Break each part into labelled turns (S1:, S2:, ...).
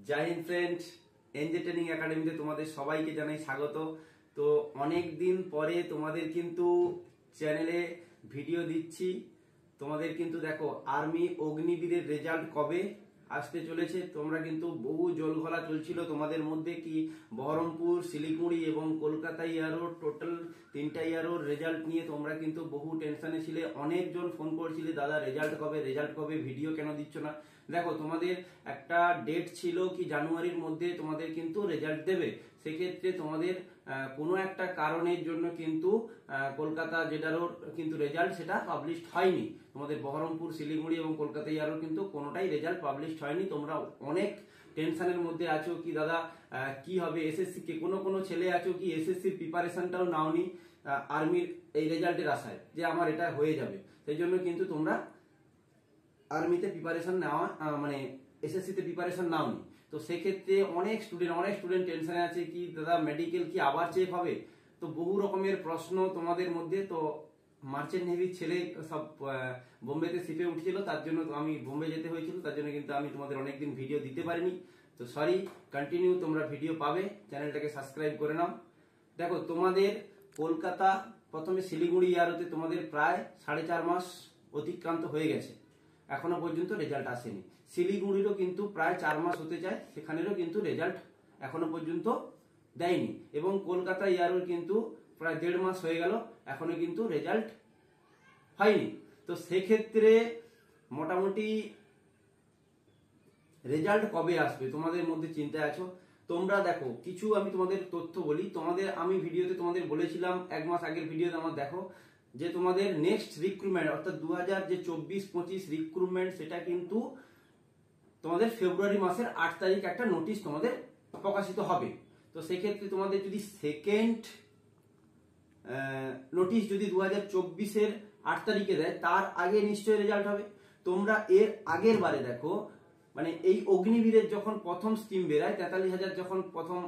S1: জয় Hind friend, NJ training একাডেমিতে তোমাদের সবাইকে জানাই স্বাগত। তো অনেক দিন পরে তোমাদের কিন্তু চ্যানেলে ভিডিও দিচ্ছি। তোমাদের কিন্তু দেখো আর্মি অগ্নিবীরের রেজাল্ট কবে আসতে চলেছে। তোমরা কিন্তু বহু জলঘোলা চলছিল তোমাদের মধ্যে কি বহরমপুর, শিলিগুড়ি এবং কলকাতা ইয়ারোর টোটাল 3টা ইয়ারোর রেজাল্ট নিয়ে তোমরা কিন্তু বহু টেনশনে ছিলে। অনেকজন ফোন করছিলে, দাদা রেজাল্ট কবে, ভিডিও কেন দিচ্ছ না। দেখো তোমাদের একটা ডেট ছিল কি জানুয়ারির মধ্যে তোমাদের কিন্তু রেজাল্ট দেবে। সেক্ষেত্রে তোমাদের কোনো একটা কারণের জন্য কিন্তু কলকাতা যেটারও কিন্তু রেজাল্ট সেটা পাবলিশড হয়নি। তোমাদের বহরমপুর, শিলিগুড়ি এবং কলকাতা ইয়ারও কিন্তু কোনোটাই রেজাল্ট পাবলিশড হয়নি। তোমরা অনেক টেনশনের মধ্যে আছো কি দাদা কি হবে এসএসসি কে, কোনো ছেলে আছো কি এসএসসির প্রিপারেশনটাও নাওনি আর্মির এই রেজাল্টের আশায় যে আমার এটা হয়ে যাবে। সেই জন্য কিন্তু তোমরা আর্মিতে প্রিপারেশন নেওয়া মানে এসএসসিতে প্রিপারেশন নাওনি। তো সেক্ষেত্রে অনেক স্টুডেন্ট টেনশনে আছে কি দাদা মেডিকেল কি আবার চেক হবে। তো বহু রকমের প্রশ্ন তোমাদের মধ্যে। তো মার্চেন্ট নেভির ছেলে সব বোম্বেতে শিপে উঠছিল, তার জন্য আমি বোম্বে যেতে হয়েছিল, তার জন্য কিন্তু আমি তোমাদের অনেকদিন ভিডিও দিতে পারিনি। তো সরি, কন্টিনিউ তোমরা ভিডিও পাবে, চ্যানেলটাকে সাবস্ক্রাইব করে নাও। দেখো তোমাদের কলকাতা প্রথমে শিলিগুড়ি ইয়ারোতে তোমাদের প্রায় 4.5 মাস অতিক্রান্ত হয়ে গেছে, এখনো পর্যন্ত রেজাল্ট আসেনি। শিলিগুড়িরও কিন্তু প্রায় 4 মাস হতে যায়, সেখানেরও কিন্তু রেজাল্ট এখনো পর্যন্ত দেয়নি। এবং কলকাতা ইয়ারোর কিন্তু প্রায় 1.5 মাস হয়ে গেল, এখনো কিন্তু রেজাল্ট হয়নি। তো সেক্ষেত্রে মোটামুটি রেজাল্ট কবে আসবে তোমাদের মধ্যে চিন্তায় আছো। তোমরা দেখো কিছু আমি তোমাদের তথ্য বলি। তোমাদের আমি ভিডিওতে তোমাদের বলেছিলাম 1 মাস আগের ভিডিওতে আমার দেখো যে তোমাদের নেক্সট রিক্রুটমেন্ট অর্থাৎ 2024-25 রিক্রুটমেন্ট সেটা কিন্তু তোমাদের ফেব্রুয়ারি মাসের 8 তারিখ একটা নোটিশ তোমাদের প্রকাশিত হবে। তো সেক্ষেত্রে তোমাদের যদি সেকেন্ড নোটিশ যদি 2024-এর 8 তারিখে দেয়, তার আগে নিশ্চয়ই রেজাল্ট হবে। তোমরা এর আগের বারে দেখো মানে এই অগ্নিবীরের যখন প্রথম স্কিম বেরায় 43,000 যখন প্রথম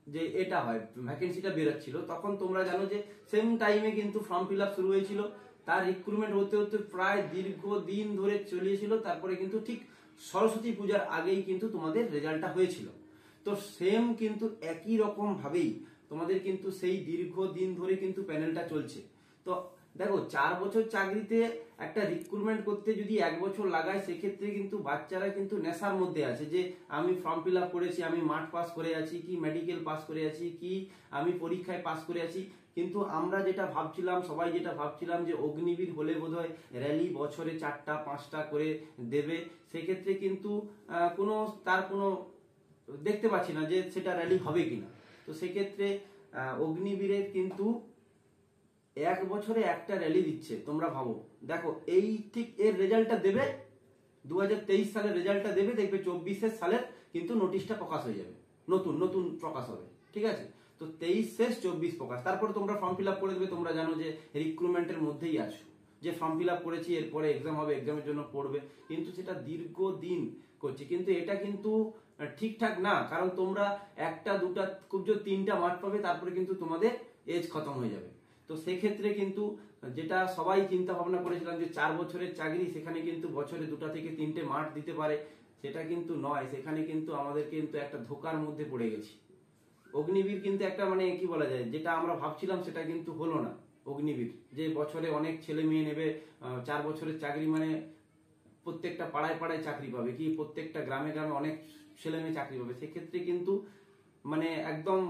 S1: যে এটা হয় ভ্যাকেন্সিটা বেরোচ্ছিল, তখন তোমরা জানো যে সেম টাইমে কিন্তু ফর্ম ফিল আপ শুরু হয়েছিল। তার রিক্রুটমেন্ট হতে হতে প্রায় দীর্ঘদিন ধরে চলিয়েছিল। তারপরে কিন্তু ঠিক সরস্বতী পূজার আগেই কিন্তু তোমাদের রেজাল্টটা হয়েছিল। তো সেম কিন্তু একই রকম ভাবেই তোমাদের কিন্তু সেই দীর্ঘদিন ধরে কিন্তু প্যানেলটা চলছে। তো দেখো 4 বছর চাকরিতে একটা রিক্রুটমেন্ট করতে যদি 1 বছর লাগায়, সেক্ষেত্রে কিন্তু বাচ্চারা কিন্তু নেশার মধ্যে আছে যে আমি ফর্ম ফিল আপ করেছি, আমি মাঠ পাস করে আছি, কি মেডিকেল পাস করে আছি, কি আমি পরীক্ষায় পাস করে আছি। কিন্তু আমরা যেটা ভাবছিলাম, সবাই যেটা ভাবছিলাম যে অগ্নিবীর হলে বোধহয় র্যালি বছরে 4টা 5টা করে দেবে। সেক্ষেত্রে কিন্তু তার কোনো দেখতে পাচ্ছি না যে সেটা র্যালি হবে কিনা। তো সেক্ষেত্রে অগ্নিবীরের কিন্তু 1 বছরে একটা র্যালি দিচ্ছে। তোমরা ভাবো, দেখো এই ঠিক এর রেজাল্টটা দেবে 2023 সালের রেজাল্টটা দেবে, দেখবে 24 সালের কিন্তু নোটিশটা প্রকাশ হয়ে যাবে, নতুন প্রকাশ হবে। ঠিক আছে, তো 23 শেষ 24 প্রকাশ। তারপরে তোমরা ফর্ম ফিল আপ করে দেবে। তোমরা জানো যে রিক্রুটমেন্টের মধ্যেই আছো, যে ফর্ম ফিল আপ করেছি এরপরে এক্সাম হবে, এক্সামের জন্য পড়বে, কিন্তু সেটা দীর্ঘদিন করছে। কিন্তু এটা কিন্তু ঠিকঠাক না, কারণ তোমরা 1টা 2টা খুব জোর 3টা মাঠ পাবে, তারপরে কিন্তু তোমাদের এজ খতম হয়ে যাবে। তো সেক্ষেত্রে কিন্তু যেটা সবাই চিন্তা ভাবনা করেছিলাম যে 4 বছরের চাকরি, সেখানে কিন্তু বছরে 2টা থেকে 3টে মাঠ দিতে পারে, সেটা কিন্তু নয়। সেখানে কিন্তু আমাদের কিন্তু একটা ধোকার মধ্যে পড়ে গেছি। অগ্নিবীর কিন্তু একটা মানে কি বলা যায়, যেটা আমরা ভাবছিলাম সেটা কিন্তু হলো না। অগ্নিবীর যে বছরে অনেক ছেলে মেয়ে নেবে, 4 বছরের চাকরি মানে প্রত্যেকটা পাড়ায় পাড়ায় চাকরি পাবে, কি প্রত্যেকটা গ্রামে গ্রামে অনেক ছেলে মেয়ে চাকরি পাবে। সেক্ষেত্রে কিন্তু মানে একদম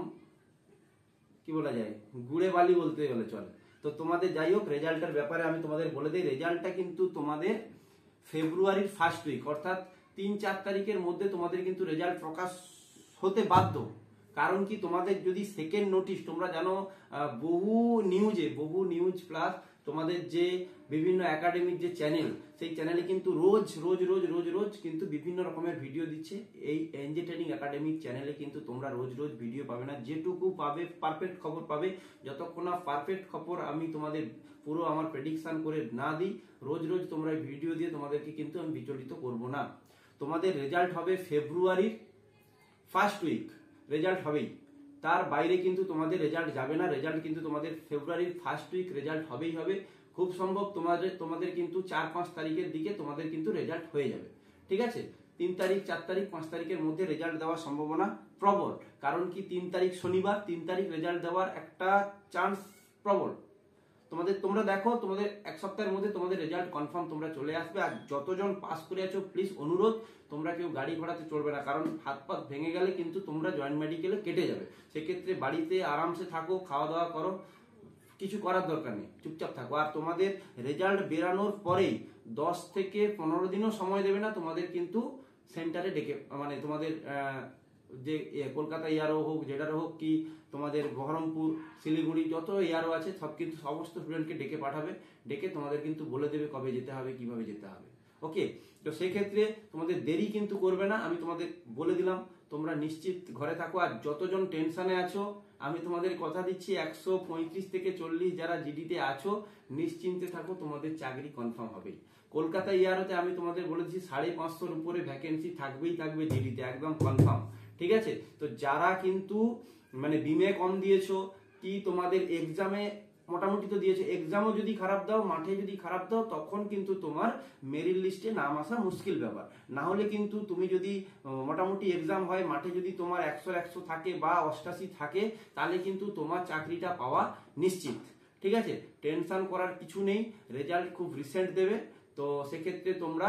S1: কি বলা যায়, গুড়ে বালি বলতে গেলে চলে। তো তোমাদের যাই হোক, রেজাল্টের ব্যাপারে আমি তোমাদের বলে দিই, রেজাল্টটা কিন্তু তোমাদের ফেব্রুয়ারির ফার্স্ট উইক অর্থাৎ 3-4 তারিখের মধ্যে তোমাদের কিন্তু রেজাল্ট প্রকাশ হতে বাধ্য। কারণ কি, তোমাদের যদি সেকেন্ড নোটিশ, তোমরা জানো বহু নিউজ প্লাস তোমাদের যে বিভিন্ন একাডেমিক যে চ্যানেল, সেই চ্যানেলে কিন্তু রোজ কিন্তু বিভিন্ন রকমের ভিডিও দিচ্ছে। এই এনজে ট্রেনিং একাডেমিক চ্যানেলে কিন্তু তোমরা রোজ ভিডিও পাবে না। যেটুকু পাবে পারফেক্ট খবর পাবে। যতক্ষণ না পারফেক্ট খবর আমি তোমাদের পুরো আমার প্রেডিকশন করে না দিই, রোজ তোমরা ভিডিও দিয়ে তোমাদেরকে কিন্তু আমি বিচলিত করব না। তোমাদের রেজাল্ট হবে ফেব্রুয়ারির ফার্স্ট উইক, রেজাল্ট হবেই। তার বাইরে কিন্তু তোমাদের রেজাল্ট যাবে না। রেজাল্ট কিন্তু তোমাদের ফেব্রুয়ারির ফার্স্ট উইক রেজাল্ট হবেই হবে। খুব সম্ভব তোমাদের কিন্তু 4-5 তারিখের দিকে তোমাদের কিন্তু রেজাল্ট হয়ে যাবে। ঠিক আছে, 3 তারিখ 4 তারিখ 5 তারিখের মধ্যে রেজাল্ট দেওয়ার সম্ভাবনা প্রবল। কারণ কি 3 তারিখ শনিবার, 3 তারিখ রেজাল্ট দেওয়ার একটা চান্স প্রবল। তোমরা দেখো, তোমাদের এক সপ্তাহের মধ্যে তোমাদের রেজাল্ট কনফার্ম তোমরা চলে আসবে। আর যতজন পাস করে আছো প্লিজ অনুরোধ, তোমরা কেউ গাড়ি ঘোড়াতে চলবে না, কারণ হাত পাত ভেঙে গেলে কিন্তু তোমরা জয়েন্ট মেডিকেলে কেটে যাবে। সেক্ষেত্রে বাড়িতে আরামসে থাকো, খাওয়া দাওয়া করো, কিছু করার দরকার নেই, চুপচাপ থাকো। আর তোমাদের রেজাল্ট বেরানোর পরেই 10 থেকে 15 দিনও সময় দেবে না, তোমাদের কিন্তু সেন্টারে ডেকে, মানে তোমাদের যে কলকাতা ইয়ারও হোক, যেটারও হোক, কি তোমাদের বহরমপুর, শিলিগুড়ি যত ইয়ারও আছে সব কিন্তু সমস্ত স্টুডেন্টকে ডেকে পাঠাবে। ডেকে তোমাদের কিন্তু বলে দেবে কবে যেতে হবে, কিভাবে যেতে হবে। ওকে, তো সেই ক্ষেত্রে তোমাদের দেরি কিন্তু করবে না, আমি তোমাদের বলে দিলাম। তোমরা নিশ্চিত ঘরে থাকো। আর যতজন টেনশনে আছো, আমি তোমাদের কথা দিচ্ছি 135 থেকে 40 যারা জিডিতে আছো, নিশ্চিন্তে থাকো, তোমাদের চাকরি কনফার্ম হবে। কলকাতা ইয়ারতে আমি তোমাদের বলেছি 550-র উপরে ভ্যাকেন্সি থাকবেই থাকবে জিডিতে, একদম কনফার্ম। ঠিক আছে, তো যারা কিন্তু মানে বিমে কম দিয়েছো, কি তোমাদের এক্সামে মোটামুটি তো দিয়েছে, এক্সামও যদি খারাপ দাও, মাঠে যদি খারাপ দাও, তখন কিন্তু তোমার মেরিট লিস্টে নাম আসা মুশকিল ব্যাপার। না হলে কিন্তু তুমি যদি মোটামুটি এক্সাম হয়, মাঠে যদি তোমার 100 থাকে বা 88 থাকে, তাহলে কিন্তু তোমার চাকরিটা পাওয়া নিশ্চিত। ঠিক আছে, টেনশন করার কিছু নেই, রেজাল্ট খুব রিসেন্ট দেবে। তো সেক্ষেত্রে তোমরা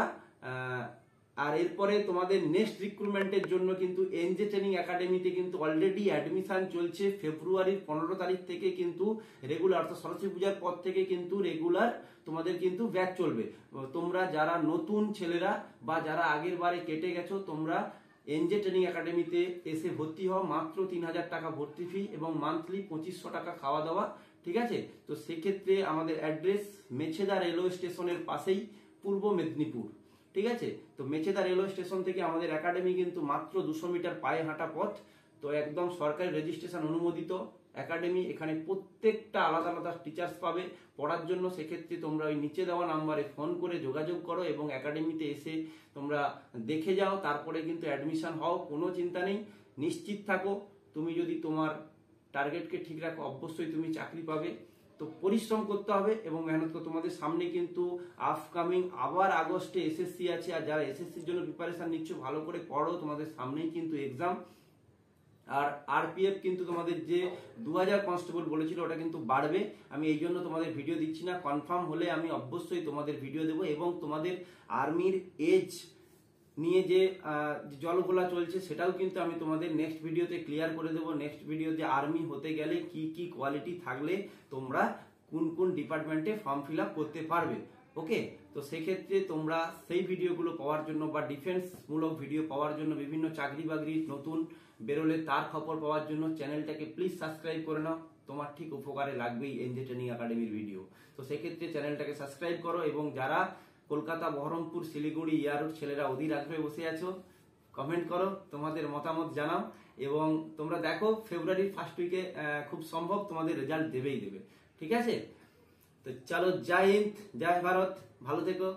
S1: আর এরপরে তোমাদের নেক্সট রিক্রুটমেন্টের জন্য কিন্তু এনজে ট্রেনিং একাডেমিতে কিন্তু অলরেডি অ্যাডমিশন চলছে। ফেব্রুয়ারির 15 তারিখ থেকে কিন্তু রেগুলার, অর্থাৎ সরস্বতী পূজার পর থেকে কিন্তু রেগুলার তোমাদের কিন্তু ব্যাচ চলবে। তোমরা যারা নতুন ছেলেরা বা যারা আগের বারে কেটে গেছো, তোমরা এনজে ট্রেনিং একাডেমিতে এসে ভর্তি হও। মাত্র 3000 টাকা ভর্তি ফি এবং মান্থলি 2500 টাকা খাওয়া দাওয়া। ঠিক আছে, তো সেক্ষেত্রে আমাদের অ্যাড্রেস মেছেদা রেলওয়ে স্টেশনের পাশেই, পূর্ব মেদিনীপুর। ঠিক আছে, তো মেছেদা রেলওয়ে স্টেশন থেকে আমাদের একাডেমি কিন্তু মাত্র 200 মিটার পায়ে হাঁটা পথ। তো একদম সরকারি রেজিস্ট্রেশন অনুমোদিত একাডেমি। এখানে প্রত্যেকটা আলাদা আলাদা টিচার্স পাবে পড়ার জন্য। সেক্ষেত্রে তোমরা ওই নিচে দেওয়া নাম্বারে ফোন করে যোগাযোগ করো এবং একাডেমিতে এসে তোমরা দেখে যাও, তারপরে কিন্তু অ্যাডমিশন হও। কোনো চিন্তা নেই, নিশ্চিত থাকো। তুমি যদি তোমার টার্গেটকে ঠিক রাখো, অবশ্যই তুমি চাকরি পাবে। তো পরিশ্রম করতে হবে এবং মেহনত করতে। তোমাদের সামনে কিন্তু আপকামিং আবার আগস্টে এসএসসি আছে। আর যারা এসএসসির জন্য প্রিপারেশন নিচ্ছ, ভালো করে পড়ো, তোমাদের সামনেই কিন্তু এক্সাম। আর আরপিএফ কিন্তু তোমাদের যে 2000 কনস্টেবল বলেছিল, ওটা কিন্তু বাড়বে। আমি এই জন্য তোমাদের ভিডিও দিচ্ছি না, কনফার্ম হলে আমি অবশ্যই তোমাদের ভিডিও দেবো। এবং তোমাদের আর্মির এজ নিয়ে যে জলঘোলা চলছে, সেটাও কিন্তু আমি তোমাদের নেক্সট ভিডিওতে ক্লিয়ার করে দেবো। নেক্সট ভিডিওতে আর্মি হতে গেলে কি কি কোয়ালিটি থাকলে তোমরা কোন কোন ডিপার্টমেন্টে ফর্ম ফিল আপ করতে পারবে। ওকে, তো সেক্ষেত্রে তোমরা সেই ভিডিওগুলো পাওয়ার জন্য বা ডিফেন্স মূলক ভিডিও পাওয়ার জন্য, বিভিন্ন চাকরি বাকরি নতুন বেরোলে তার খবর পাওয়ার জন্য চ্যানেলটাকে প্লিজ সাবস্ক্রাইব করে নাও। তোমার ঠিক উপকারে লাগবেই এনজে ট্রেনিং একাডেমির ভিডিও। তো সেক্ষেত্রে চ্যানেলটাকে সাবস্ক্রাইব করো। এবং যারা কলকাতা, বহরমপুর, শিলিগুড়ি, ইয়ারোর ছেলেরা অধীর আগ্রহে বসে আছো, কমেন্ট করো, তোমাদের মতামত জানাও। এবং তোমরা দেখো, ফেব্রুয়ারির ফার্স্ট উইকে খুব সম্ভব তোমাদের রেজাল্ট দেবেই দেবে। ঠিক আছে, তো চলো, জয় হিন্দ, জয় ভারত, ভালো থেকো।